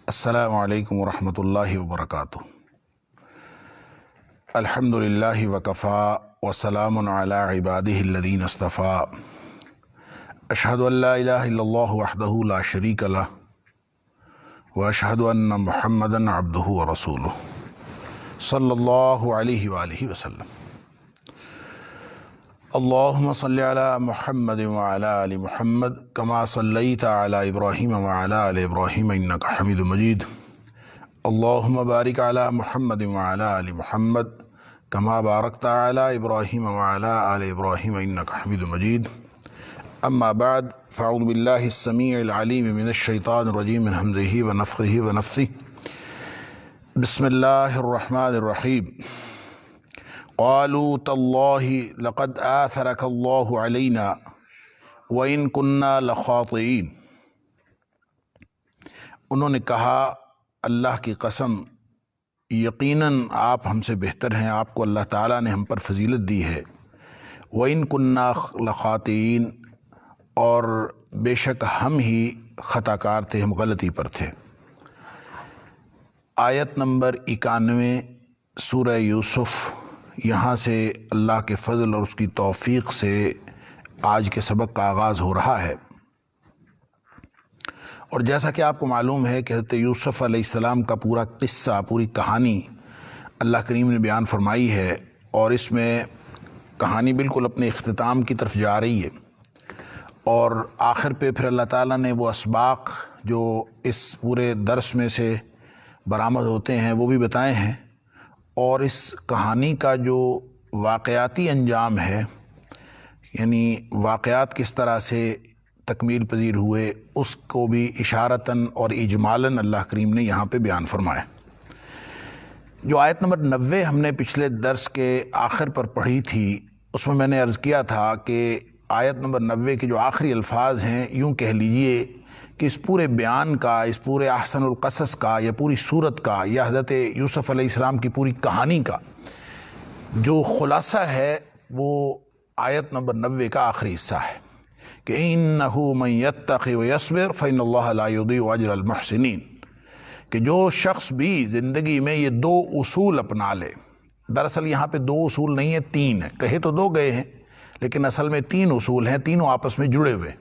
السلام علیکم ورحمۃ اللہ وبرکاتہ۔ الحمدللہ وکفا وسلام علی عبادہ الذین اصطفیٰ۔ اشہد ان لا الہ الا اللہ وحدہ لا شریک لہ واشہد ان محمدا عبدہ ورسولہ صلی اللہ علیہ وآلہ وسلم۔ اللہم صلی علی محمد وعلی آل محمد کما صلیت علی ابراہیم وعلی آل ابراہیم انک حمید مجید۔ اللہم بارک علی محمد وعلی آل محمد کما بارکت علی ابراہیم وعلی آل ابراہیم انک حمید مجید۔ اما بعد فاعوذ باللہ السمیع العلیم من الشیطان الرجیم من ہمزہ ونفخہ ونفثہ۔ بسم اللہ الرحمن الرحیم۔ قالوا تاللہ لقد آثرک اللہ علینا وإن كنا لخاطئین۔ انہوں نے کہا اللہ کی قسم یقیناً آپ ہم سے بہتر ہیں، آپ کو اللہ تعالیٰ نے ہم پر فضیلت دی ہے۔ وإن كنا لخاطئین، اور بے شک ہم ہی خطا کار تھے، ہم غلطی پر تھے۔ آیت نمبر 91 سورہ یوسف، یہاں سے اللہ کے فضل اور اس کی توفیق سے آج کے سبق کا آغاز ہو رہا ہے۔ اور جیسا کہ آپ کو معلوم ہے کہ حضرت یوسف علیہ السلام کا پورا قصہ، پوری کہانی اللہ کریم نے بیان فرمائی ہے، اور اس میں کہانی بالکل اپنے اختتام کی طرف جا رہی ہے، اور آخر پہ پھر اللہ تعالیٰ نے وہ اسباق جو اس پورے درس میں سے برآمد ہوتے ہیں وہ بھی بتائے ہیں، اور اس کہانی کا جو واقعاتی انجام ہے، یعنی واقعات کس طرح سے تکمیل پذیر ہوئے، اس کو بھی اشارتاً اور اجمالاً اللہ کریم نے یہاں پہ بیان فرمایا۔ جو آیت نمبر 90 ہم نے پچھلے درس کے آخر پر پڑھی تھی، اس میں نے عرض کیا تھا کہ آیت نمبر 90 کے جو آخری الفاظ ہیں، یوں کہہ لیجئے کہ اس پورے بیان کا، اس پورے احسن القصص کا، یا پوری سورت کا، یا حضرت یوسف علیہ السلام کی پوری کہانی کا جو خلاصہ ہے، وہ آیت نمبر 90 کا آخری حصہ ہے کہ اِنَّهُ مَن يَتَّقِ وَيَصْبِرْ فَإِنَّ اللَّهَ لَا يُضِيعُ أَجْرَ الْمُحْسِنِينَ، کہ جو شخص بھی زندگی میں یہ دو اصول اپنا لے، دراصل یہاں پہ دو اصول نہیں ہیں، تین ہیں، کہے تو دو گئے ہیں لیکن اصل میں تین اصول ہیں، تینوں آپس میں جڑے ہوئے۔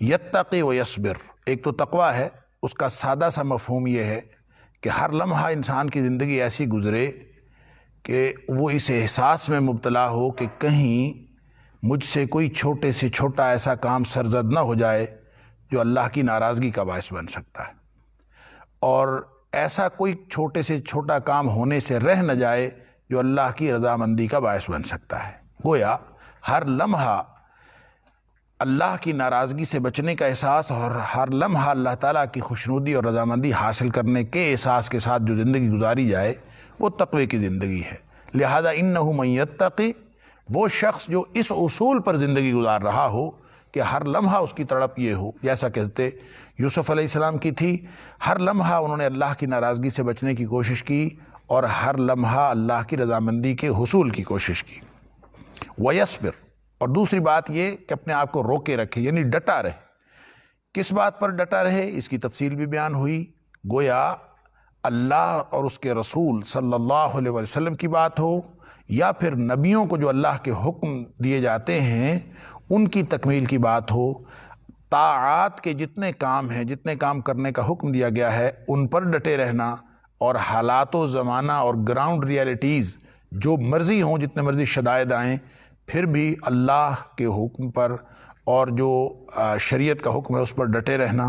یتقی و یصبر، ایک تو تقوی ہے، اس کا سادہ سا مفہوم یہ ہے کہ ہر لمحہ انسان کی زندگی ایسی گزرے کہ وہ اس احساس میں مبتلا ہو کہ کہیں مجھ سے کوئی چھوٹے سے چھوٹا ایسا کام سرزد نہ ہو جائے جو اللہ کی ناراضگی کا باعث بن سکتا ہے، اور ایسا کوئی چھوٹے سے چھوٹا کام ہونے سے رہ نہ جائے جو اللہ کی رضامندی کا باعث بن سکتا ہے۔ گویا ہر لمحہ اللہ کی ناراضگی سے بچنے کا احساس، اور ہر لمحہ اللہ تعالیٰ کی خوشنودی اور رضامندی حاصل کرنے کے احساس کے ساتھ جو زندگی گزاری جائے وہ تقوی کی زندگی ہے۔ لہذا انہ من یتقی، وہ شخص جو اس اصول پر زندگی گزار رہا ہو کہ ہر لمحہ اس کی تڑپ یہ ہو، جیسا کہتے یوسف علیہ السلام کی تھی، ہر لمحہ انہوں نے اللہ کی ناراضگی سے بچنے کی کوشش کی، اور ہر لمحہ اللہ کی رضامندی کے حصول کی کوشش کی۔ وَيَصْبِرْ، اور دوسری بات یہ کہ اپنے آپ کو روکے رکھے، یعنی ڈٹا رہے۔ کس بات پر ڈٹا رہے، اس کی تفصیل بھی بیان ہوئی۔ گویا اللہ اور اس کے رسول صلی اللہ علیہ وسلم کی بات ہو، یا پھر نبیوں کو جو اللہ کے حکم دیے جاتے ہیں ان کی تکمیل کی بات ہو، طاعات کے جتنے کام ہیں، جتنے کام کرنے کا حکم دیا گیا ہے ان پر ڈٹے رہنا، اور حالات و زمانہ اور گراؤنڈ ریالٹیز جو مرضی ہوں، جتنے مرضی شدائد آئیں، پھر بھی اللہ کے حکم پر اور جو شریعت کا حکم ہے اس پر ڈٹے رہنا۔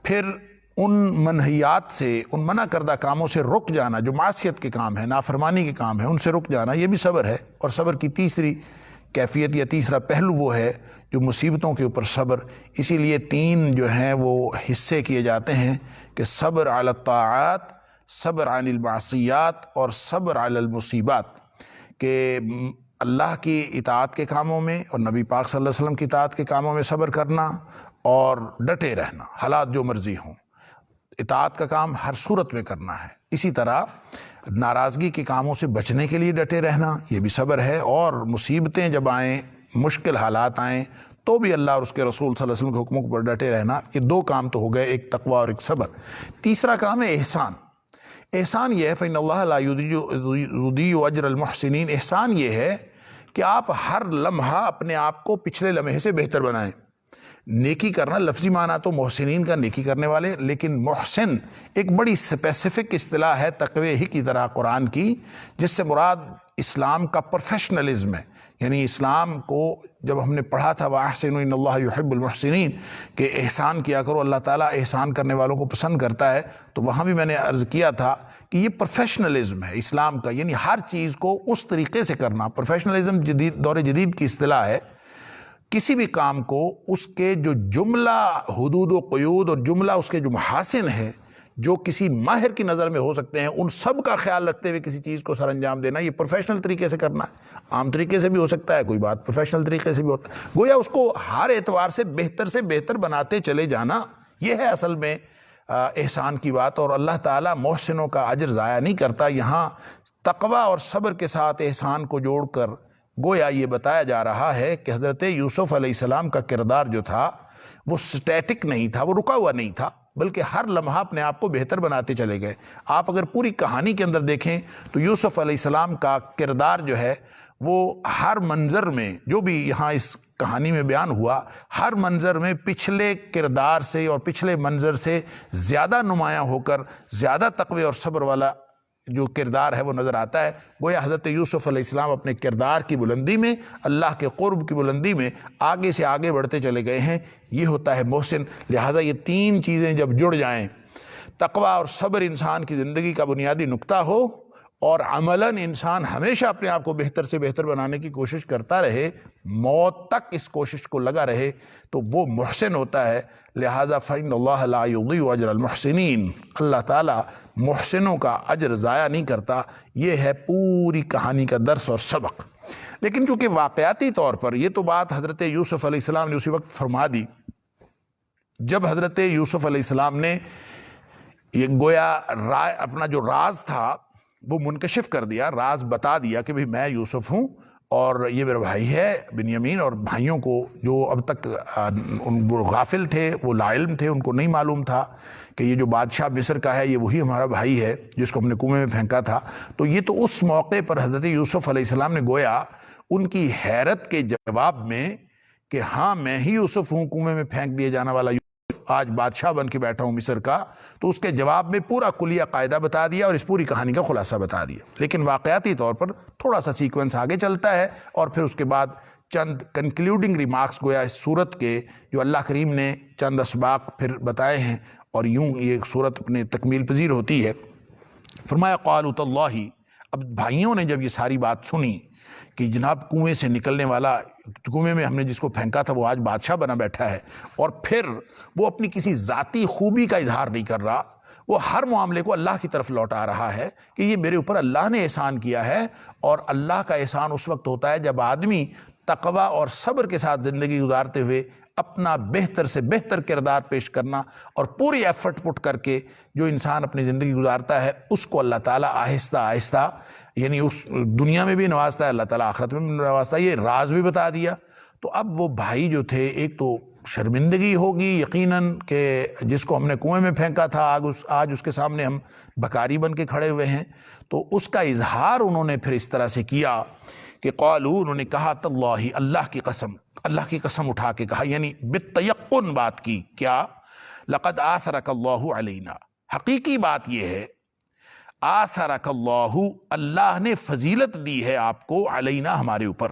پھر ان منہیات سے، ان منع کردہ کاموں سے رک جانا جو معصیت کے کام ہیں، نافرمانی کے کام ہیں، ان سے رک جانا، یہ بھی صبر ہے۔ اور صبر کی تیسری کیفیت یا تیسرا پہلو وہ ہے جو مصیبتوں کے اوپر صبر۔ اسی لیے تین جو ہیں وہ حصے کیے جاتے ہیں کہ صبر علی الطاعات، صبر عن المعصیات، اور صبر علی المصیبات، کہ اللہ کی اطاعت کے کاموں میں اور نبی پاک صلی اللہ علیہ وسلم کی اطاعت کے کاموں میں صبر کرنا اور ڈٹے رہنا، حالات جو مرضی ہوں۔ اطاعت کا کام ہر صورت میں کرنا ہے، اسی طرح ناراضگی کے کاموں سے بچنے کے لیے ڈٹے رہنا، یہ بھی صبر ہے۔ اور مصیبتیں جب آئیں، مشکل حالات آئیں تو بھی اللہ اور اس کے رسول صلی اللہ علیہ وسلم کے حکموں پر ڈٹے رہنا، یہ دو کام تو ہو گئے، ایک تقوی اور ایک صبر۔ تیسرا کام ہے احسان۔ احسان یہ ہے فإن اللہ لا یضیع اجر المحسنین، احسان یہ ہے کہ آپ ہر لمحہ اپنے آپ کو پچھلے لمحے سے بہتر بنائیں۔ نیکی کرنا لفظی معنی تو محسنین کا نیکی کرنے والے، لیکن محسن ایک بڑی اسپیسیفک اصطلاح ہے تقوی ہی کی طرح قرآن کی، جس سے مراد اسلام کا پروفیشنلزم ہے۔ یعنی اسلام کو جب ہم نے پڑھا تھا وَأَحْسِنُوا إِنَّ اللَّهَ يُحِبُّ الْمُحْسِنِينَ کہ احسان کیا کرو، اللہ تعالیٰ احسان کرنے والوں کو پسند کرتا ہے، تو وہاں بھی میں نے عرض کیا تھا کہ یہ پروفیشنلزم ہے اسلام کا، یعنی ہر چیز کو اس طریقے سے کرنا۔ پروفیشنلزم دور جدید کی اصطلاح ہے، کسی بھی کام کو اس کے جو جملہ حدود و قیود اور جملہ اس کے جو محاسن ہے، جو کسی ماہر کی نظر میں ہو سکتے ہیں، ان سب کا خیال رکھتے ہوئے کسی چیز کو سر انجام دینا، یہ پروفیشنل طریقے سے کرنا ہے۔ عام طریقے سے بھی ہو سکتا ہے کوئی بات، پروفیشنل طریقے سے بھی ہوتا ہے، گویا اس کو ہر اعتبار سے بہتر بناتے چلے جانا، یہ ہے اصل میں احسان کی بات۔ اور اللہ تعالیٰ محسنوں کا اجر ضائع نہیں کرتا۔ یہاں تقوی اور صبر کے ساتھ احسان کو جوڑ کر گویا یہ بتایا جا رہا ہے کہ حضرت یوسف علیہ السلام کا کردار جو تھا وہ سٹیٹک نہیں تھا، وہ رکا ہوا نہیں تھا، بلکہ ہر لمحہ اپنے آپ کو بہتر بناتے چلے گئے۔ آپ اگر پوری کہانی کے اندر دیکھیں تو یوسف علیہ السلام کا کردار جو ہے وہ ہر منظر میں، جو بھی یہاں اس کہانی میں بیان ہوا، ہر منظر میں پچھلے کردار سے اور پچھلے منظر سے زیادہ نمایاں ہو کر زیادہ تقوی اور صبر والا جو کردار ہے وہ نظر آتا ہے۔ گویا حضرت یوسف علیہ السلام اپنے کردار کی بلندی میں، اللہ کے قرب کی بلندی میں آگے سے آگے بڑھتے چلے گئے ہیں۔ یہ ہوتا ہے محسن۔ لہٰذا یہ تین چیزیں جب جڑ جائیں، تقوی اور صبر انسان کی زندگی کا بنیادی نقطہ ہو، اور عملاً انسان ہمیشہ اپنے آپ کو بہتر سے بہتر بنانے کی کوشش کرتا رہے، موت تک اس کوشش کو لگا رہے، تو وہ محسن ہوتا ہے۔ لہٰذا فإن اللہ لا یضیع اجر المحسنین، اللہ تعالیٰ محسنوں کا اجر ضائع نہیں کرتا۔ یہ ہے پوری کہانی کا درس اور سبق۔ لیکن چونکہ واقعاتی طور پر یہ تو بات حضرت یوسف علیہ السلام نے اسی وقت فرما دی جب حضرت یوسف علیہ السلام نے یہ گویا اپنا جو راز تھا وہ منکشف کر دیا، راز بتا دیا کہ بھئی میں یوسف ہوں اور یہ میرا بھائی ہے بنیامین، اور بھائیوں کو جو اب تک وہ غافل تھے، وہ لا علم تھے، ان کو نہیں معلوم تھا کہ یہ جو بادشاہ مصر کا ہے یہ وہی ہمارا بھائی ہے جس کو ہم نے کنویں میں پھینکا تھا۔ تو یہ تو اس موقع پر حضرت یوسف علیہ السلام نے گویا ان کی حیرت کے جواب میں کہ ہاں میں ہی یوسف ہوں، کنویں میں پھینک دیا جانا والا یوسف، آج بادشاہ بن کے بیٹھا ہوں مصر کا، تو اس کے جواب میں پورا کلیہ قاعدہ بتا دیا اور اس پوری کہانی کا خلاصہ بتا دیا۔ لیکن واقعاتی طور پر تھوڑا سا سیکوینس آگے چلتا ہے، اور پھر اس کے بعد چند کنکلیوڈنگ ریمارکس گویا اس صورت کے جو اللہ کریم نے چند اسباق پھر بتائے ہیں، اور یوں یہ صورت اپنے تکمیل پذیر ہوتی ہے۔ فرمایا قالوا تاللہ، اب بھائیوں نے جب یہ ساری بات سنی کہ جناب کنویں سے نکلنے والا، کنویں میں ہم نے جس کو پھینکا تھا وہ آج بادشاہ بنا بیٹھا ہے، اور پھر وہ اپنی کسی ذاتی خوبی کا اظہار نہیں کر رہا، وہ ہر معاملے کو اللہ کی طرف لوٹا رہا ہے کہ یہ میرے اوپر اللہ نے احسان کیا ہے، اور اللہ کا احسان اس وقت ہوتا ہے جب آدمی تقوی اور صبر کے ساتھ زندگی گزارتے ہوئے اپنا بہتر سے بہتر کردار پیش کرنا اور پوری ایفرٹ پٹ کر کے جو انسان اپنی زندگی گزارتا ہے اس کو اللہ تعالیٰ آہستہ آہستہ یعنی اس دنیا میں بھی نوازتا ہے، اللہ تعالیٰ آخرت میں بھی نوازتا ہے۔ یہ راز بھی بتا دیا۔ تو اب وہ بھائی جو تھے، ایک تو شرمندگی ہوگی یقیناً کہ جس کو ہم نے کنویں میں پھینکا تھا آج اس کے سامنے ہم بھکاری بن کے کھڑے ہوئے ہیں، تو اس کا اظہار انہوں نے پھر اس طرح سے کیا کہ قالوا، انہوں نے کہا تاللہ، اللہ کی قسم اٹھا کے کہا، یعنی بالتیقن بات کی، کیا لقد آثرک اللہ علینا، حقیقی بات یہ ہے آثرک اللہ، اللہ نے فضیلت دی ہے آپ کو، علینا، ہمارے اوپر۔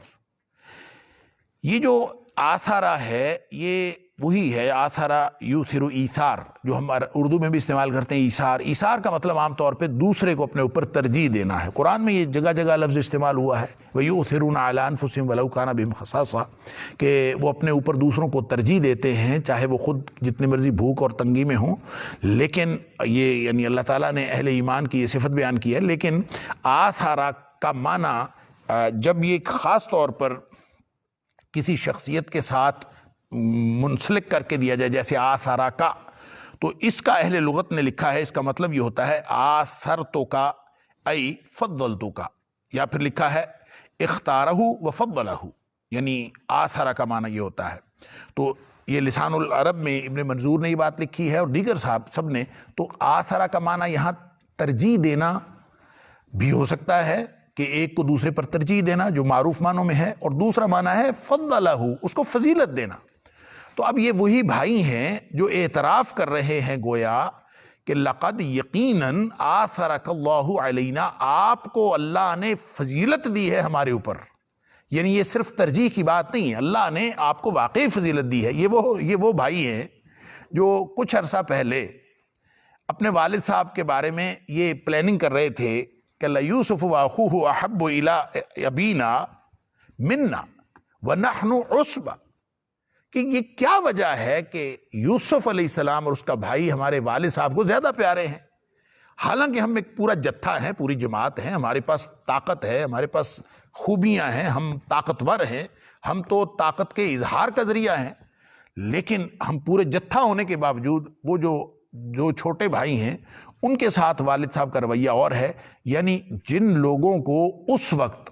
یہ جو آثارہ ہے یہ وہی ہے، آثارہ یوثر ایثار، جو ہم اردو میں بھی استعمال کرتے ہیں، ایثار۔ ایثار کا مطلب عام طور پہ دوسرے کو اپنے اوپر ترجیح دینا ہے۔ قرآن میں یہ جگہ جگہ لفظ استعمال ہوا ہے، وَيُؤْثِرُونَ عَلَىٰ أَنفُسِهِمْ وَلَوْ كَانَ بِهِمْ خَصَاصَةٌ، کہ وہ اپنے اوپر دوسروں کو ترجیح دیتے ہیں چاہے وہ خود جتنی مرضی بھوک اور تنگی میں ہوں۔ لیکن یہ یعنی اللہ تعالیٰ نے اہل ایمان کی یہ صفت بیان کی ہے۔ لیکن آثارہ کا معنی جب یہ خاص طور پر کسی شخصیت کے ساتھ منسلک کر کے دیا جائے، جیسے آثارہ کا، تو اس کا اہل لغت نے لکھا ہے، اس کا مطلب یہ ہوتا ہے آثرتو کا ای فضلتو کا، یا پھر لکھا ہے اختارہ وفضلہ، یعنی آثرہ کا معنی یہ ہوتا ہے۔ تو یہ لسان العرب میں ابن منظور نے یہ بات لکھی ہے اور دیگر صاحب سب نے۔ تو آثرہ کا معنی یہاں ترجیح دینا بھی ہو سکتا ہے کہ ایک کو دوسرے پر ترجیح دینا جو معروف معنوں میں ہے، اور دوسرا معنی ہے فضلہ، اس کو فضیلت دینا۔ تو اب یہ وہی بھائی ہیں جو اعتراف کر رہے ہیں گویا کہ لقد یقیناً آثرک اللہ علینا، آپ کو اللہ نے فضیلت دی ہے ہمارے اوپر، یعنی یہ صرف ترجیح کی بات نہیں ہے، اللہ نے آپ کو واقعی فضیلت دی ہے۔ یہ وہ بھائی ہیں جو کچھ عرصہ پہلے اپنے والد صاحب کے بارے میں یہ پلاننگ کر رہے تھے کہ لَيُوسُفُ وَأَخُوهُ أَحَبُّ إِلَىٰ أَبِينَا مِنَّا وَنَحْنُ عُصْبَةٌ، کہ یہ کیا وجہ ہے کہ یوسف علیہ السلام اور اس کا بھائی ہمارے والد صاحب کو زیادہ پیارے ہیں، حالانکہ ہم ایک پورا جتھا ہیں، پوری جماعت ہیں، ہمارے پاس طاقت ہے، ہمارے پاس خوبیاں ہیں، ہم طاقتور ہیں، ہم تو طاقت کے اظہار کا ذریعہ ہیں، لیکن ہم پورے جتھا ہونے کے باوجود وہ جو چھوٹے بھائی ہیں ان کے ساتھ والد صاحب کا رویہ اور ہے۔ یعنی جن لوگوں کو اس وقت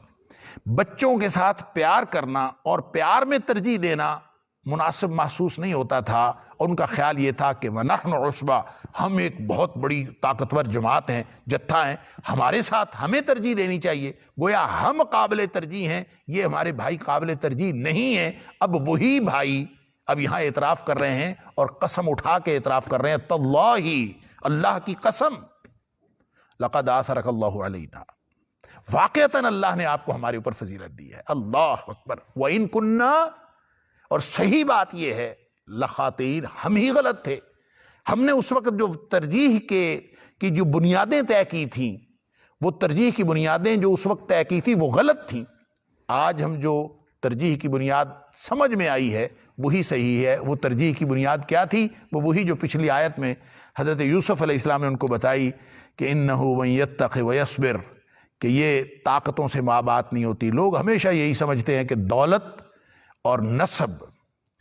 بچوں کے ساتھ پیار کرنا اور پیار میں ترجیح دینا مناسب محسوس نہیں ہوتا تھا، اور ان کا خیال یہ تھا کہ وَنَحْنُ عُصْبَةٌ، ہم ایک بہت بڑی طاقتور جماعت ہیں، جتھا ہیں، ہمارے ساتھ ہمیں ترجیح دینی چاہیے، گویا ہم قابل ترجیح ہیں، یہ ہمارے بھائی قابل ترجیح نہیں ہیں۔ اب وہی بھائی اب یہاں اعتراف کر رہے ہیں اور قسم اٹھا کے اعتراف کر رہے ہیں، تاللہ، اللہ کی قسم، لقد آثرک اللہ علینا، واقعتاً اللہ نے آپ کو ہمارے اوپر فضیلت دی ہے۔ اللہ اکبر۔ وَإِن كُنَّا، اور صحیح بات یہ ہے، لخاطئین، ہم ہی غلط تھے، ہم نے اس وقت جو ترجیح کی جو بنیادیں طے کی تھیں، وہ ترجیح کی بنیادیں جو اس وقت طے کی تھی وہ غلط تھیں۔ آج ہم جو ترجیح کی بنیاد سمجھ میں آئی ہے وہی صحیح ہے۔ وہ ترجیح کی بنیاد کیا تھی؟ وہ وہی جو پچھلی آیت میں حضرت یوسف علیہ السلام نے ان کو بتائی کہ اِنَّهُ مَن يَتَّقِ وَيَصْبِرْ، کہ یہ طاقتوں سے ماں بات نہیں ہوتی۔ لوگ ہمیشہ یہی سمجھتے ہیں کہ دولت اور نسب،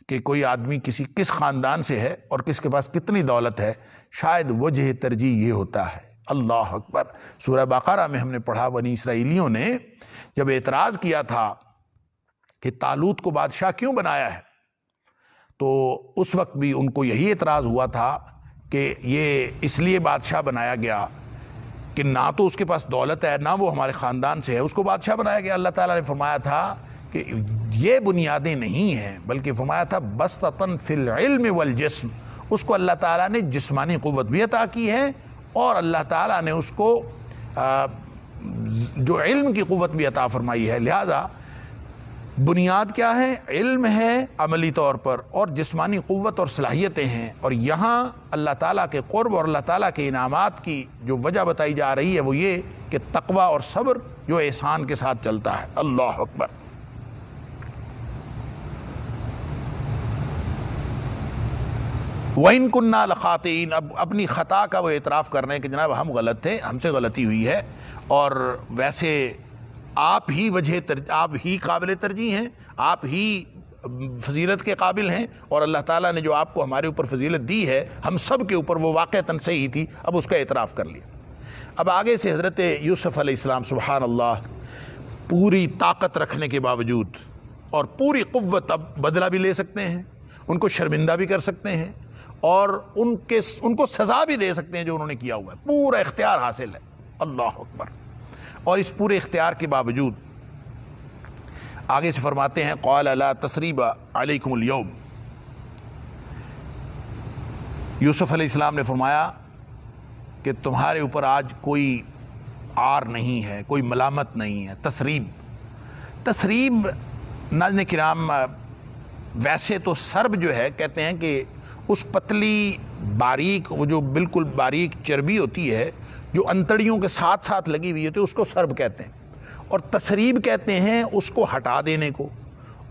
کہ کوئی آدمی کس خاندان سے ہے اور کس کے پاس کتنی دولت ہے، شاید وجہ ترجیح یہ ہوتا ہے۔ اللہ اکبر۔ سورہ بقرہ میں ہم نے پڑھا بنی اسرائیلیوں نے جب اعتراض کیا تھا کہ طالوت کو بادشاہ کیوں بنایا ہے، تو اس وقت بھی ان کو یہی اعتراض ہوا تھا کہ یہ اس لیے بادشاہ بنایا گیا کہ نہ تو اس کے پاس دولت ہے، نہ وہ ہمارے خاندان سے ہے، اس کو بادشاہ بنایا گیا۔ اللہ تعالیٰ نے فرمایا تھا کہ یہ بنیادیں نہیں ہیں، بلکہ فرمایا تھا بسطۃ فی العلم والجسم، اس کو اللہ تعالیٰ نے جسمانی قوت بھی عطا کی ہے، اور اللہ تعالیٰ نے اس کو جو علم کی قوت بھی عطا فرمائی ہے۔ لہذا بنیاد کیا ہے؟ علم ہے عملی طور پر، اور جسمانی قوت اور صلاحیتیں ہیں، اور یہاں اللہ تعالیٰ کے قرب اور اللہ تعالیٰ کے انعامات کی جو وجہ بتائی جا رہی ہے وہ یہ کہ تقوی اور صبر جو احسان کے ساتھ چلتا ہے۔ اللہ اکبر۔ وَإِن كُنَّا لَخَاطِئِينَ، اب اپنی خطا کا وہ اعتراف کر رہے ہیں کہ جناب ہم غلط تھے، ہم سے غلطی ہوئی ہے، اور ویسے آپ ہی قابل ترجیح ہیں، آپ ہی فضیلت کے قابل ہیں، اور اللہ تعالیٰ نے جو آپ کو ہمارے اوپر فضیلت دی ہے ہم سب کے اوپر وہ واقعتاً صحیح تھی، اب اس کا اعتراف کر لیا۔ اب آگے سے حضرت یوسف علیہ السلام سبحان اللہ پوری طاقت رکھنے کے باوجود اور پوری قوت اب بدلہ بھی لے سکتے ہیں، ان کو شرمندہ بھی کر سکتے ہیں، اور ان کو سزا بھی دے سکتے ہیں جو انہوں نے کیا ہوا ہے، پورا اختیار حاصل ہے۔ اللہ اکبر۔ اور اس پورے اختیار کے باوجود آگے سے فرماتے ہیں قال لا تثریب علیکم اليوم، یوسف علیہ السلام نے فرمایا کہ تمہارے اوپر آج کوئی عار نہیں ہے، کوئی ملامت نہیں ہے۔ تثریب ناظرین کرام، ویسے تو سرب جو ہے کہتے ہیں کہ اس پتلی باریک، وہ جو بالکل باریک چربی ہوتی ہے جو انتڑیوں کے ساتھ ساتھ لگی ہوئی ہوتی ہے، اس کو سرب کہتے ہیں، اور تثریب کہتے ہیں اس کو ہٹا دینے کو،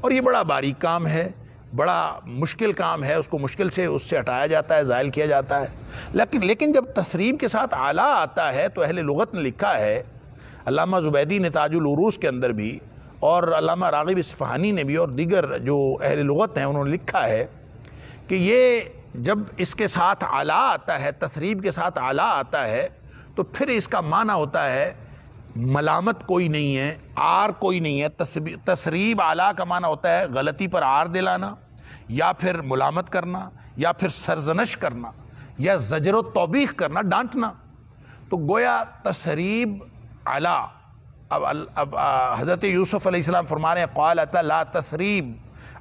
اور یہ بڑا باریک کام ہے، بڑا مشکل کام ہے، اس کو مشکل سے اس سے ہٹایا جاتا ہے، زائل کیا جاتا ہے۔ لیکن جب تثریب کے ساتھ اعلیٰ آتا ہے تو اہل لغت نے لکھا ہے، علامہ زبیدی نے تاج العروض کے اندر بھی، اور علامہ راغب اصفہانی نے بھی، اور دیگر جو اہل لغت ہیں انہوں نے لکھا ہے کہ یہ جب اس کے ساتھ اعلیٰ آتا ہے، تثریب کے ساتھ اعلیٰ آتا ہے، تو پھر اس کا معنی ہوتا ہے ملامت کوئی نہیں ہے، عار کوئی نہیں ہے۔ تسریب اعلیٰ کا معنی ہوتا ہے غلطی پر عار دلانا، یا پھر ملامت کرنا، یا پھر سرزنش کرنا، یا زجر و توبیخ کرنا، ڈانٹنا۔ تو گویا تسریب اعلیٰ، اب حضرت یوسف علیہ السلام فرما رہے ہیں قالت لا تثریب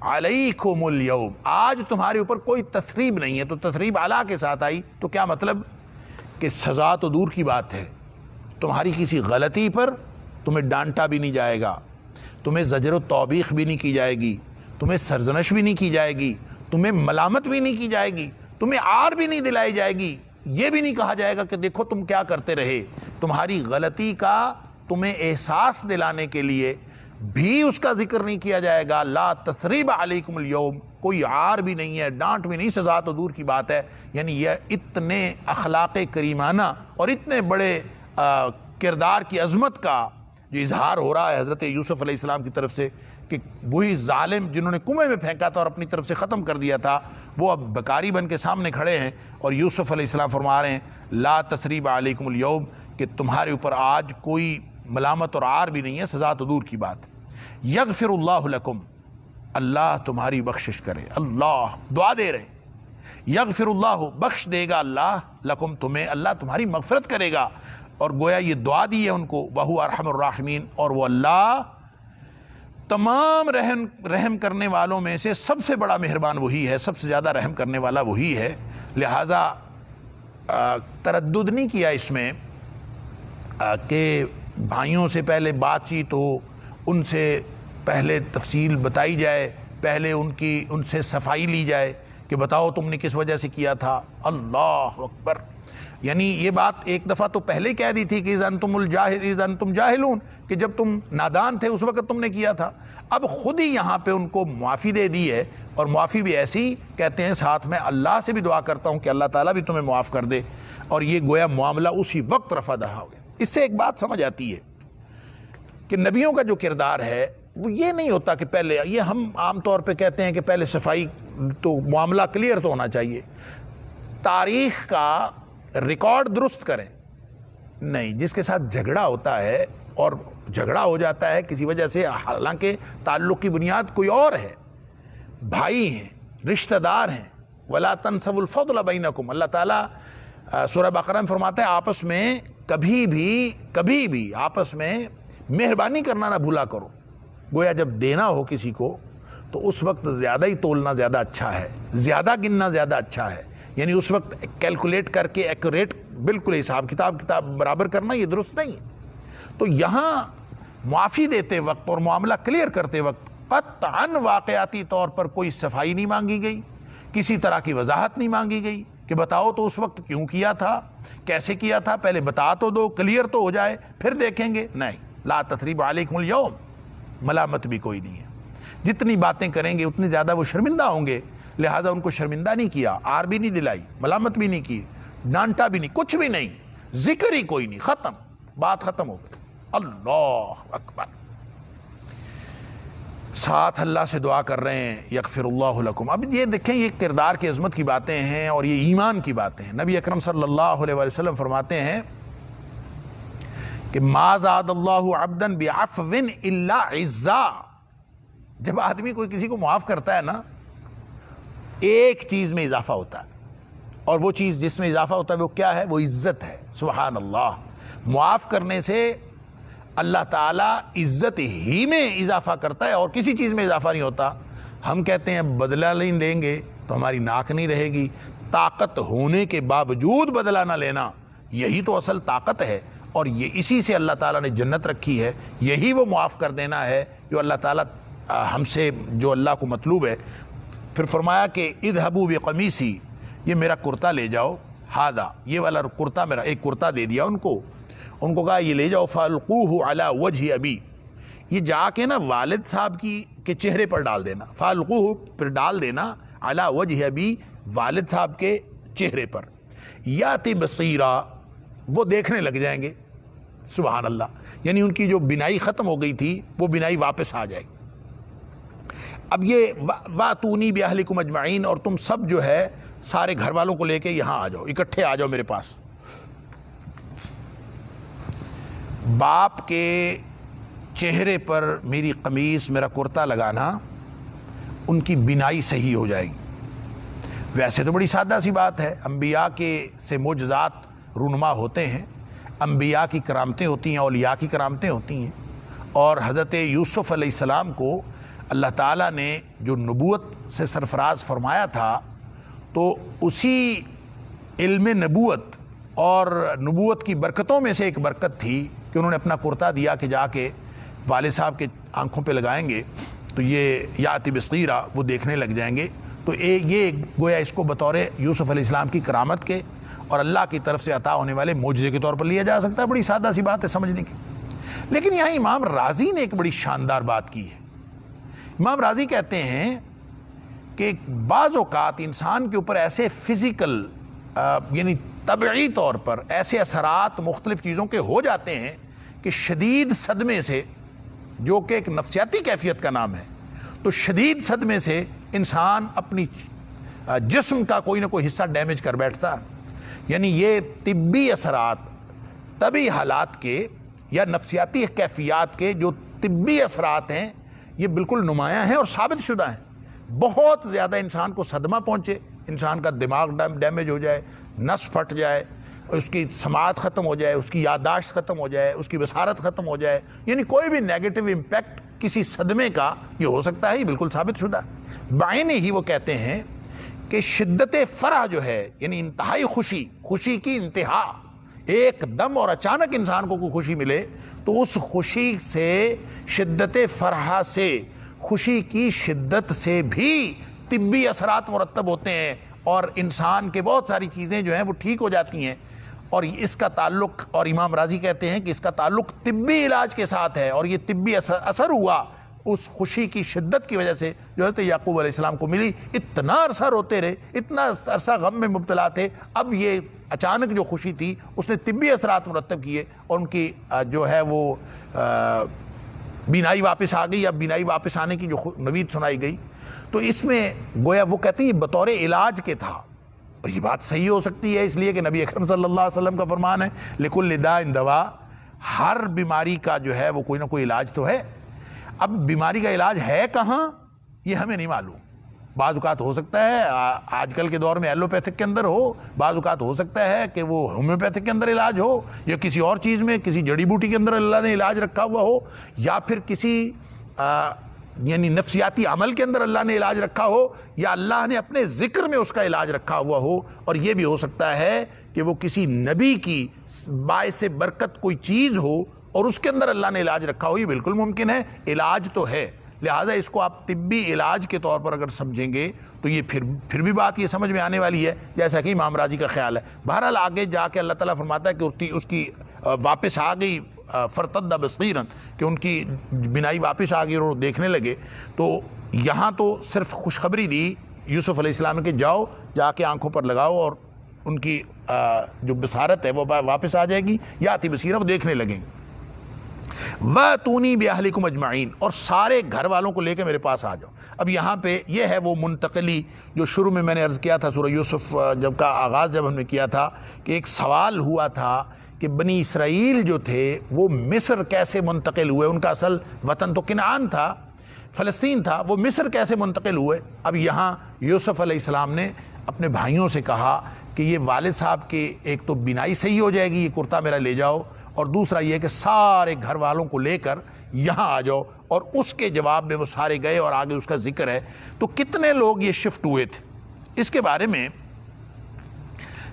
علیکم اليوم، آج تمہارے اوپر کوئی تثریب نہیں ہے۔ تو تثریب اعلیٰ کے ساتھ آئی تو کیا مطلب کہ سزا تو دور کی بات ہے، تمہاری کسی غلطی پر تمہیں ڈانٹا بھی نہیں جائے گا، تمہیں زجر و توبیخ بھی نہیں کی جائے گی، تمہیں سرزنش بھی نہیں کی جائے گی، تمہیں ملامت بھی نہیں کی جائے گی، تمہیں عار بھی نہیں دلائی جائے گی، یہ بھی نہیں کہا جائے گا کہ دیکھو تم کیا کرتے رہے۔ تمہاری غلطی کا تمہیں احساس دلانے کے لیے بھی اس کا ذکر نہیں کیا جائے گا۔ لا تثریب علیکم اليوم، کوئی عار بھی نہیں ہے، ڈانٹ بھی نہیں، سزا تو دور کی بات ہے۔ یعنی یہ اتنے اخلاق کریمانہ اور اتنے بڑے کردار کی عظمت کا جو اظہار ہو رہا ہے حضرت یوسف علیہ السلام کی طرف سے، کہ وہی ظالم جنہوں نے کنویں میں پھینکا تھا اور اپنی طرف سے ختم کر دیا تھا، وہ اب بکاری بن کے سامنے کھڑے ہیں، اور یوسف علیہ السلام فرما رہے ہیں لا تثریب علیکم اليوم، کہ تمہارے اوپر آج کوئی ملامت اور عار بھی نہیں ہے، سزا تو دور کی بات۔ یغفر اللہ لکم، اللہ تمہاری بخشش کرے، اللہ دعا دے رہے ہیں، یغفر اللہ، بخش دے گا اللہ، لکم تمہیں، اللہ تمہاری مغفرت کرے گا۔ اور گویا یہ دعا دی ہے ان کو، وہو ارحم الراحمین، اور وہ اللہ تمام رحم کرنے والوں میں سے سب سے بڑا مہربان وہی ہے، سب سے زیادہ رحم کرنے والا وہی ہے۔ لہٰذا تردد نہیں کیا اس میں کہ بھائیوں سے پہلے بات چیت ہو، ان سے پہلے تفصیل بتائی جائے، پہلے ان سے صفائی لی جائے کہ بتاؤ تم نے کس وجہ سے کیا تھا۔ اللہ اکبر، یعنی یہ بات ایک دفعہ تو پہلے کہہ دی تھی کہ اذا انتم جاہلون، کہ جب تم نادان تھے اس وقت تم نے کیا تھا۔ اب خود ہی یہاں پہ ان کو معافی دے دی ہے، اور معافی بھی ایسی کہتے ہیں ساتھ میں اللہ سے بھی دعا کرتا ہوں کہ اللہ تعالیٰ بھی تمہیں معاف کر دے، اور یہ گویا معاملہ اسی وقت رفع دہا ہو گیا۔ اس سے ایک بات سمجھ آتی ہے کہ نبیوں کا جو کردار ہے وہ یہ نہیں ہوتا کہ پہلے، یہ ہم عام طور پہ کہتے ہیں کہ پہلے صفائی، تو معاملہ کلیئر تو ہونا چاہیے، تاریخ کا ریکارڈ درست کریں۔ نہیں، جس کے ساتھ جھگڑا ہوتا ہے اور جھگڑا ہو جاتا ہے کسی وجہ سے، حالانکہ تعلق کی بنیاد کوئی اور ہے، بھائی ہیں، رشتہ دار ہیں، وَلَا تَنْسَوُا الْفَضْلَ بَيْنَكُمْ، اللہ تعالیٰ سورہ بقرہ میں فرماتا ہے آپس میں کبھی بھی آپس میں مہربانی کرنا نہ بھولا کرو۔ گویا جب دینا ہو کسی کو تو اس وقت زیادہ ہی تولنا زیادہ اچھا ہے، زیادہ گننا زیادہ اچھا ہے، یعنی اس وقت کیلکولیٹ کر کے ایکوریٹ بالکل حساب کتاب برابر کرنا یہ درست نہیں ہے۔ تو یہاں معافی دیتے وقت اور معاملہ کلیئر کرتے وقت قطعاً واقعاتی طور پر کوئی صفائی نہیں مانگی گئی، کسی طرح کی وضاحت نہیں مانگی گئی کہ بتاؤ تو اس وقت کیوں کیا تھا، کیسے کیا تھا، پہلے بتا تو دو، کلیئر تو ہو جائے پھر دیکھیں گے۔ نہیں، لا تثریب علیکم اليوم، ملامت بھی کوئی نہیں ہے۔ جتنی باتیں کریں گے اتنے زیادہ وہ شرمندہ ہوں گے، لہٰذا ان کو شرمندہ نہیں کیا، عار بھی نہیں دلائی، ملامت بھی نہیں کی، ڈانٹا بھی نہیں، کچھ بھی نہیں، ذکر ہی کوئی نہیں، ختم، بات ختم ہو گئی۔ اللہ اکبر، ساتھ اللہ سے دعا کر رہے ہیں یغفر اللہ لکم۔ اب یہ دیکھیں، یہ کردار کی عظمت کی باتیں ہیں اور یہ ایمان کی باتیں ہیں۔ نبی اکرم صلی اللہ علیہ وسلم فرماتے ہیں کہ ما زاد اللہ عبدا بعفو الا عزا، جب آدمی کوئی کسی کو معاف کرتا ہے نا، ایک چیز میں اضافہ ہوتا ہے، اور وہ چیز جس میں اضافہ ہوتا ہے وہ کیا ہے؟ وہ عزت ہے۔ سبحان اللہ، معاف کرنے سے اللہ تعالیٰ عزت ہی میں اضافہ کرتا ہے اور کسی چیز میں اضافہ نہیں ہوتا۔ ہم کہتے ہیں بدلہ نہیں لیں گے تو ہماری ناک نہیں رہے گی، طاقت ہونے کے باوجود بدلہ نہ لینا، یہی تو اصل طاقت ہے، اور یہ اسی سے اللہ تعالیٰ نے جنت رکھی ہے، یہی وہ معاف کر دینا ہے جو اللہ تعالیٰ ہم سے، جو اللہ کو مطلوب ہے۔ پھر فرمایا کہ اذهبوا بقمیصی، یہ میرا کرتا لے جاؤ، ہاذا، یہ والا کرتا میرا، ایک کرتا دے دیا ان کو کہا یہ لے جاؤ، فالقوہ علی وجہ ابی، یہ جا کے نا والد صاحب کے چہرے پر ڈال دینا، فالقوہ پھر ڈال دینا، علی وجہ ابی، والد صاحب کے چہرے پر، یاتی بصیرا، وہ دیکھنے لگ جائیں گے۔ سبحان اللہ، یعنی ان کی جو بینائی ختم ہو گئی تھی وہ بینائی واپس آ جائے گی۔ اب یہ واتونی باہلکم اجمعین، اور تم سب جو ہے سارے گھر والوں کو لے کے یہاں آ جاؤ، اکٹھے آ جاؤ میرے پاس۔ باپ کے چہرے پر میری قمیص میرا کرتا لگانا ان کی بینائی صحیح ہو جائے گی۔ ویسے تو بڑی سادہ سی بات ہے، انبیاء کے سے معجزات رونما ہوتے ہیں، انبیاء کی کرامتیں ہوتی ہیں، اولیاء کی کرامتیں ہوتی ہیں، اور حضرت یوسف علیہ السلام کو اللہ تعالیٰ نے جو نبوت سے سرفراز فرمایا تھا، تو اسی علم نبوت اور نبوت کی برکتوں میں سے ایک برکت تھی کہ انہوں نے اپنا کرتا دیا کہ جا کے والد صاحب کے آنکھوں پہ لگائیں گے تو یہ یاتی بصغیرہ وہ دیکھنے لگ جائیں گے۔ تو یہ گویا اس کو بطور یوسف علیہ السلام کی کرامت کے اور اللہ کی طرف سے عطا ہونے والے معجزے کے طور پر لیا جا سکتا ہے۔ بڑی سادہ سی بات ہے سمجھنے کی، لیکن یہاں امام رازی نے ایک بڑی شاندار بات کی ہے۔ امام رازی کہتے ہیں کہ بعض اوقات انسان کے اوپر ایسے فزیکل یعنی طبعی طور پر ایسے اثرات مختلف چیزوں کے ہو جاتے ہیں کہ شدید صدمے سے، جو کہ ایک نفسیاتی کیفیت کا نام ہے، تو شدید صدمے سے انسان اپنی جسم کا کوئی نہ کوئی حصہ ڈیمیج کر بیٹھتا ہے۔ یعنی یہ طبی اثرات، طبی حالات کے یا نفسیاتی کیفیات کے جو طبی اثرات ہیں، یہ بالکل نمایاں ہیں اور ثابت شدہ ہیں۔ بہت زیادہ انسان کو صدمہ پہنچے، انسان کا دماغ ڈیمیج ہو جائے، نس پھٹ جائے، اس کی سماعت ختم ہو جائے، اس کی یادداشت ختم ہو جائے، اس کی بصارت ختم ہو جائے، یعنی کوئی بھی نیگیٹو امپیکٹ کسی صدمے کا یہ ہو سکتا ہے، یہ بالکل ثابت شدہ۔ بعین ہی وہ کہتے ہیں کہ شدت فرح جو ہے، یعنی انتہائی خوشی کی انتہا، ایک دم اور اچانک انسان کو کوئی خوشی ملے تو اس خوشی سے، شدت فرح سے، خوشی کی شدت سے بھی طبی اثرات مرتب ہوتے ہیں اور انسان کے بہت ساری چیزیں جو ہیں وہ ٹھیک ہو جاتی ہیں، اور اس کا تعلق، اور امام رازی کہتے ہیں کہ اس کا تعلق طبی علاج کے ساتھ ہے، اور یہ طبی اثر ہوا اس خوشی کی شدت کی وجہ سے جو ہے یعقوب علیہ السلام کو ملی۔ اتنا عرصہ روتے رہے، اتنا عرصہ غم میں مبتلا تھے، اب یہ اچانک جو خوشی تھی اس نے طبی اثرات مرتب کیے اور ان کی جو ہے وہ بینائی واپس آ گئی۔ اب بینائی واپس آنے کی جو نوید سنائی گئی، تو اس میں گویا وہ کہتے ہیں یہ بطور علاج کے تھا، اور یہ بات صحیح ہو سکتی ہے اس لیے کہ نبی اکرم صلی اللہ علیہ وسلم کا فرمان ہے لِكُلِّ دَاءٍ دَوَاء، ہر بیماری کا جو ہے وہ کوئی نہ کوئی علاج تو ہے۔ اب بیماری کا علاج ہے کہاں یہ ہمیں نہیں معلوم، بعض اوقات ہو سکتا ہے آج کل کے دور میں ایلوپیتھک کے اندر ہو، بعض اوقات ہو سکتا ہے کہ وہ ہومیوپیتھک کے اندر علاج ہو، یا کسی اور چیز میں کسی جڑی بوٹی کے اندر اللہ نے علاج رکھا ہوا ہو، یا پھر کسی یعنی نفسیاتی عمل کے اندر اللہ نے علاج رکھا ہو، یا اللہ نے اپنے ذکر میں اس کا علاج رکھا ہوا ہو، اور یہ بھی ہو سکتا ہے کہ وہ کسی نبی کی باعث برکت کوئی چیز ہو اور اس کے اندر اللہ نے علاج رکھا ہو، یہ بالکل ممکن ہے، علاج تو ہے۔ لہٰذا اس کو آپ طبی علاج کے طور پر اگر سمجھیں گے تو یہ پھر بھی بات یہ سمجھ میں آنے والی ہے جیسا کہ امام راضی کا خیال ہے۔ بہرحال آگے جا کے اللہ تعالیٰ فرماتا ہے کہ اس کی واپس آ گئی فرتد بصیرا، کہ ان کی بینائی واپس آ گئی اور وہ دیکھنے لگے۔ تو یہاں تو صرف خوشخبری دی یوسف علیہ السلام کے جاؤ جا کے آنکھوں پر لگاؤ اور ان کی جو بصارت ہے وہ واپس آ جائے گی، یا آتی بصیرہ وہ دیکھنے لگیں گے۔ وَأْتُونِي بِأَهْلِكُمْ أَجْمَعِينَ، اور سارے گھر والوں کو لے کے میرے پاس آ جاؤ۔ اب یہاں پہ یہ ہے وہ منتقلی جو شروع میں نے عرض کیا تھا سورہ یوسف جب آغاز ہم نے کیا تھا کہ ایک سوال ہوا تھا کہ بنی اسرائیل جو تھے وہ مصر کیسے منتقل ہوئے، ان کا اصل وطن تو کنعان تھا، فلسطین تھا، وہ مصر کیسے منتقل ہوئے۔ اب یہاں یوسف علیہ السلام نے اپنے بھائیوں سے کہا کہ یہ والد صاحب کے ایک تو بینائی صحیح ہو جائے گی، یہ کرتا میرا لے جاؤ، اور دوسرا یہ کہ سارے گھر والوں کو لے کر یہاں آ جاؤ، اور اس کے جواب میں وہ سارے گئے اور آگے اس کا ذکر ہے۔ تو کتنے لوگ یہ شفٹ ہوئے تھے اس کے بارے میں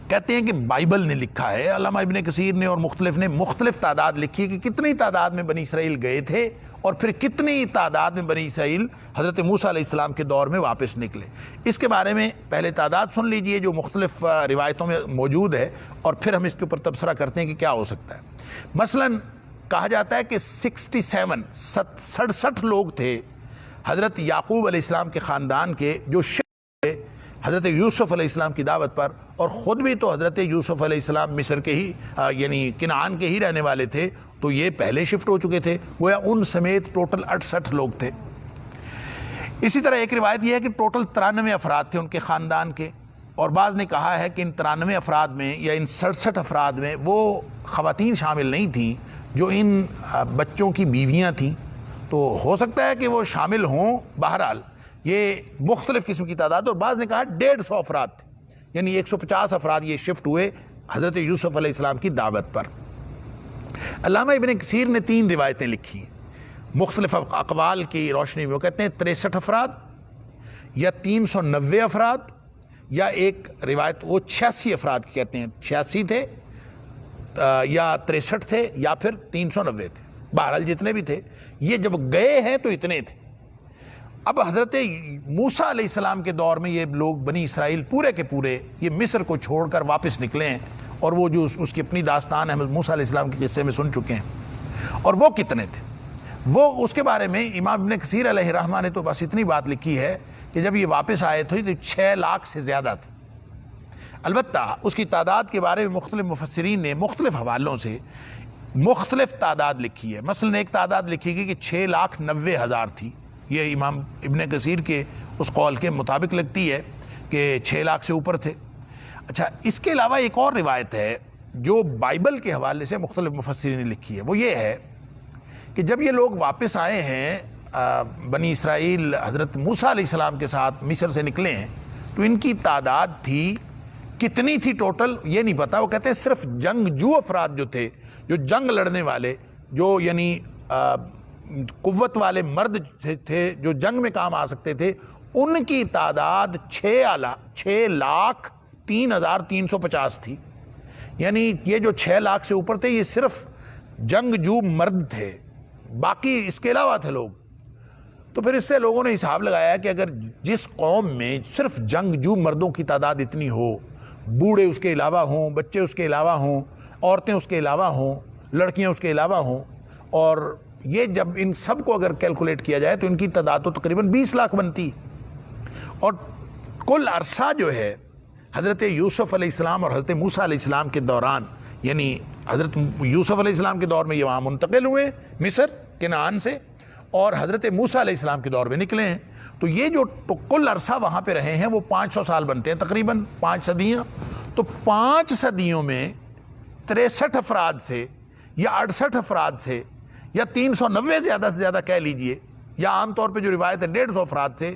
کہتے ہیں کہ بائبل نے لکھا ہے، علامہ ابن کثیر نے اور مختلف نے مختلف تعداد لکھی ہے کہ کتنی تعداد میں بنی اسرائیل گئے تھے اور پھر کتنی تعداد میں بنی اسرائیل حضرت موسیٰ علیہ السلام کے دور میں واپس نکلے۔ اس کے بارے میں پہلے تعداد سن لیجئے جو مختلف روایتوں میں موجود ہے، اور پھر ہم اس کے اوپر تبصرہ کرتے ہیں کہ کیا ہو سکتا ہے۔ مثلاً کہا جاتا ہے کہ 67 لوگ تھے حضرت یعقوب علیہ السلام کے خاندان کے جو حضرت یوسف علیہ السلام کی دعوت پر، اور خود بھی تو حضرت یوسف علیہ السلام مصر کے ہی یعنی کنعان کے ہی رہنے والے تھے، تو یہ پہلے شفٹ ہو چکے تھے، گویا ان سمیت ٹوٹل 68 لوگ تھے۔ اسی طرح ایک روایت یہ ہے کہ ٹوٹل 93 افراد تھے ان کے خاندان کے، اور بعض نے کہا ہے کہ ان 93 افراد میں یا ان 67 افراد میں وہ خواتین شامل نہیں تھیں جو ان بچوں کی بیویاں تھیں تو ہو سکتا ہے کہ وہ شامل ہوں. بہرحال یہ مختلف قسم کی تعداد، اور بعض نے کہا 150 افراد تھے، یعنی 150 افراد یہ شفٹ ہوئے حضرت یوسف علیہ السلام کی دعوت پر. علامہ ابن کثیر نے 3 روایتیں لکھی ہیں مختلف اقوال کی روشنی میں. وہ کہتے ہیں 63 افراد یا 390 افراد، یا ایک روایت وہ 86 افراد کی کہتے ہیں، 86 تھے یا 63 تھے یا پھر 390 تھے. بہرحال جتنے بھی تھے یہ جب گئے ہیں تو اتنے تھے. اب حضرت موسیٰ علیہ السلام کے دور میں یہ لوگ بنی اسرائیل پورے کے پورے یہ مصر کو چھوڑ کر واپس نکلے ہیں، اور وہ جو اس کی اپنی داستان ہے موسیٰ علیہ السلام کے قصے میں سن چکے ہیں. اور وہ کتنے تھے، وہ اس کے بارے میں امام ابن کثیر علیہ الرحمہ نے تو بس اتنی بات لکھی ہے کہ جب یہ واپس آئے تھے تو 6 لاکھ سے زیادہ تھے. البتہ اس کی تعداد کے بارے میں مختلف مفسرین نے مختلف حوالوں سے مختلف تعداد لکھی ہے. مثلا ایک تعداد لکھی گئی کہ 6,90,000 تھی، یہ امام ابن کثیر کے اس قول کے مطابق لگتی ہے کہ 6 لاکھ سے اوپر تھے. اچھا، اس کے علاوہ ایک اور روایت ہے جو بائبل کے حوالے سے مختلف مفسرین نے لکھی ہے. وہ یہ ہے کہ جب یہ لوگ واپس آئے ہیں بنی اسرائیل حضرت موسیٰ علیہ السلام کے ساتھ مصر سے نکلے ہیں، تو ان کی تعداد تھی، کتنی تھی ٹوٹل یہ نہیں پتا. وہ کہتے ہیں صرف جنگجو افراد جو تھے، جو جنگ لڑنے والے، جو یعنی قوت والے مرد تھے جو جنگ میں کام آ سکتے تھے، ان کی تعداد 6,03,350 تھی. یعنی یہ جو 6 لاکھ سے اوپر تھے یہ صرف جنگجو مرد تھے، باقی اس کے علاوہ تھے لوگ. تو پھر اس سے لوگوں نے حساب لگایا کہ اگر جس قوم میں صرف جنگجو مردوں کی تعداد اتنی ہو، بوڑھے اس کے علاوہ ہوں، بچے اس کے علاوہ ہوں، عورتیں اس کے علاوہ ہوں، لڑکیاں اس کے علاوہ ہوں، اور یہ جب ان سب کو اگر کیلکولیٹ کیا جائے تو ان کی تعداد تو تقریباً 20 لاکھ بنتی. اور کل عرصہ جو ہے حضرت یوسف علیہ السلام اور حضرت موسیٰ علیہ السلام کے دوران، یعنی حضرت یوسف علیہ السلام کے دور میں یہ وہاں منتقل ہوئے مصر کنعان سے، اور حضرت موسیٰ علیہ السلام کے دور میں نکلے ہیں، تو یہ جو کل عرصہ وہاں پہ رہے ہیں وہ 500 سال بنتے ہیں، تقریباً 5 صدیاں. تو 5 صدیوں میں 63 افراد سے یا 68 افراد سے یا 390 زیادہ سے زیادہ کہہ لیجئے، یا عام طور پہ جو روایت ہے 150 افراد سے،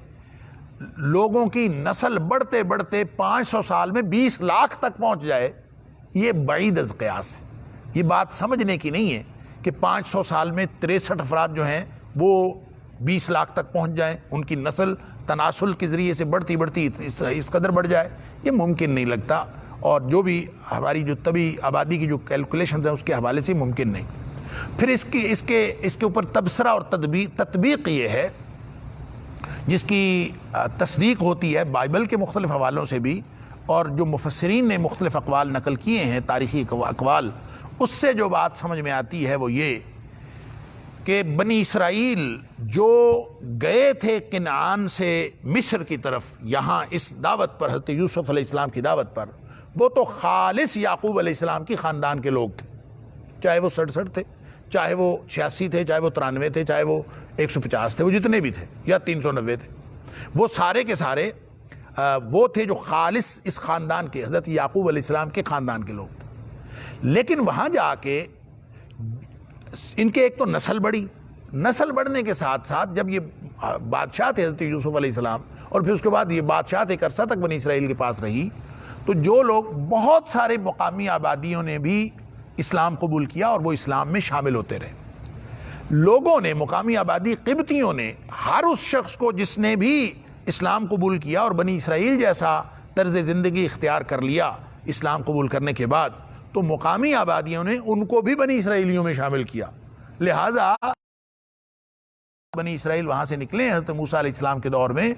لوگوں کی نسل بڑھتے بڑھتے 500 سال میں 20 لاکھ تک پہنچ جائے، یہ بعید از قیاس ہے. یہ بات سمجھنے کی نہیں ہے کہ 500 سال میں 63 افراد جو ہیں وہ 20 لاکھ تک پہنچ جائیں، ان کی نسل تناسل کے ذریعے سے بڑھتی بڑھتی اس قدر بڑھ جائے، یہ ممکن نہیں لگتا. اور جو بھی ہماری جو طبی آبادی کی جو کیلکولیشنز ہیں اس کے حوالے سے ممکن نہیں. پھر اس کے اوپر تبصرہ اور تطبیق یہ ہے جس کی تصدیق ہوتی ہے بائبل کے مختلف حوالوں سے بھی، اور جو مفسرین نے مختلف اقوال نقل کیے ہیں تاریخی اقوال، اس سے جو بات سمجھ میں آتی ہے وہ یہ کہ بنی اسرائیل جو گئے تھے کنعان سے مصر کی طرف یہاں اس دعوت پر، حضرت یوسف علیہ السلام کی دعوت پر، وہ تو خالص یعقوب علیہ السلام کی خاندان کے لوگ تھے، چاہے وہ 67 تھے، چاہے وہ 86 تھے، چاہے وہ 93 تھے، چاہے وہ 150 تھے، وہ جتنے بھی تھے، یا 390 تھے، وہ سارے کے سارے وہ تھے جو خالص اس خاندان کے، حضرت یعقوب علیہ السلام کے خاندان کے لوگ تھے. لیکن وہاں جا کے ان کے ایک تو نسل بڑھی، نسل بڑھنے کے ساتھ ساتھ جب یہ بادشاہ تھے حضرت یوسف علیہ السلام، اور پھر اس کے بعد یہ بادشاہ ایک عرصہ تک بنی اسرائیل کے پاس رہی، تو جو لوگ بہت سارے مقامی آبادیوں نے بھی اسلام قبول کیا اور وہ اسلام میں شامل ہوتے رہے. لوگوں نے، مقامی آبادی قبطیوں نے، ہر اس شخص کو جس نے بھی اسلام قبول کیا اور بنی اسرائیل جیسا طرز زندگی اختیار کر لیا اسلام قبول کرنے کے بعد، تو مقامی آبادیوں نے ان کو بھی بنی اسرائیلیوں میں شامل کیا. لہذا بنی اسرائیل وہاں سے نکلے حضرت موسیٰ علیہ السلام کے دور میں،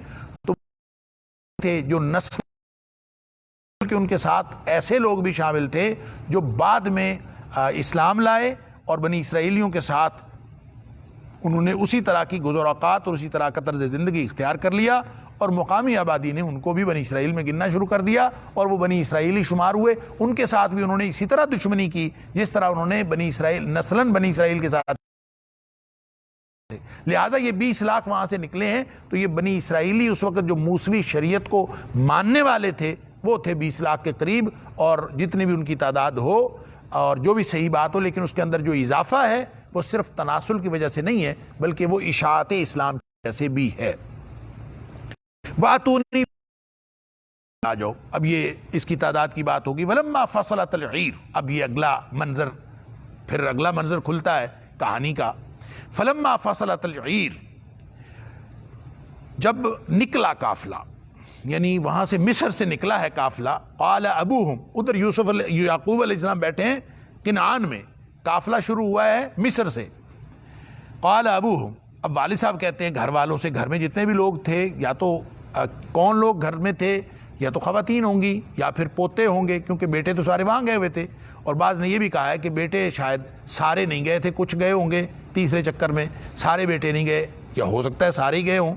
تو تھے جو نسل کہ ان کے ساتھ ایسے لوگ بھی شامل تھے جو بعد میں اسلام لائے اور بنی اسرائیلیوں کے ساتھ انہوں نے اسی طرح کی گزر اوقات اور اسی طرح کا طرز زندگی اختیار کر لیا، اور مقامی آبادی نے ان کو بھی بنی اسرائیل میں گننا شروع کر دیا اور وہ بنی اسرائیلی شمار ہوئے. ان کے ساتھ بھی انہوں نے اسی طرح دشمنی کی جس طرح انہوں نے بنی اسرائیل نسلاً بنی اسرائیل کے ساتھ. لہٰذا یہ 20 لاکھ وہاں سے نکلے ہیں. تو یہ بنی اسرائیلی اس وقت جو موسوی شریعت کو ماننے والے تھے وہ تھے 20 لاکھ کے قریب، اور جتنی بھی ان کی تعداد ہو اور جو بھی صحیح بات ہو، لیکن اس کے اندر جو اضافہ ہے وہ صرف تناسل کی وجہ سے نہیں ہے بلکہ وہ اشاعت اسلام کی وجہ سے بھی ہے۔ وَأَتُونِي، آ جاؤ، اب یہ اس کی تعداد کی بات ہوگی۔ وَلَمَّا فَصَلَتِ الْعِيرُ، اب یہ اگلا منظر، پھر اگلا منظر کھلتا ہے کہانی کا۔ فَلَمَّا فَصَلَتِ الْعِيرُ، جب نکلا قافلہ، یعنی وہاں سے مصر سے نکلا ہے قافلہ، قال ابوہم، ادھر یعقوب علیہ السلام بیٹھے ہیں کنعان میں، قافلہ شروع ہوا ہے مصر سے۔ قال ابوہم، اب والد صاحب کہتے ہیں گھر والوں سے، گھر میں جتنے بھی لوگ تھے، یا تو کون لوگ گھر میں تھے، یا تو خواتین ہوں گی یا پھر پوتے ہوں گے، کیونکہ بیٹے تو سارے وہاں گئے ہوئے تھے، اور بعض نے یہ بھی کہا ہے کہ بیٹے شاید سارے نہیں گئے تھے، کچھ گئے ہوں گے تیسرے چکر میں، سارے بیٹے نہیں گئے، یا ہو سکتا ہے سارے ہی گئے ہوں۔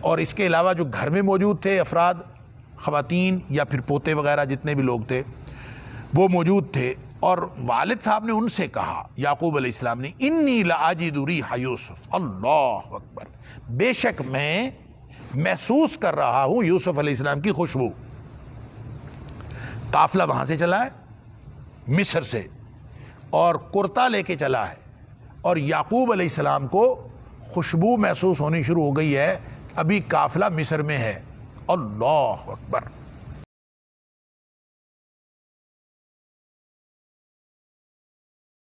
اور اس کے علاوہ جو گھر میں موجود تھے افراد، خواتین یا پھر پوتے وغیرہ جتنے بھی لوگ تھے وہ موجود تھے، اور والد صاحب نے ان سے کہا، یعقوب علیہ السلام نے، انی لاجد ریح یوسف، اللہ اکبر، بے شک میں محسوس کر رہا ہوں یوسف علیہ السلام کی خوشبو۔ قافلہ وہاں سے چلا ہے مصر سے، اور کرتا لے کے چلا ہے، اور یعقوب علیہ السلام کو خوشبو محسوس ہونی شروع ہو گئی ہے، ابھی قافلہ مصر میں ہے۔ اللہ اکبر۔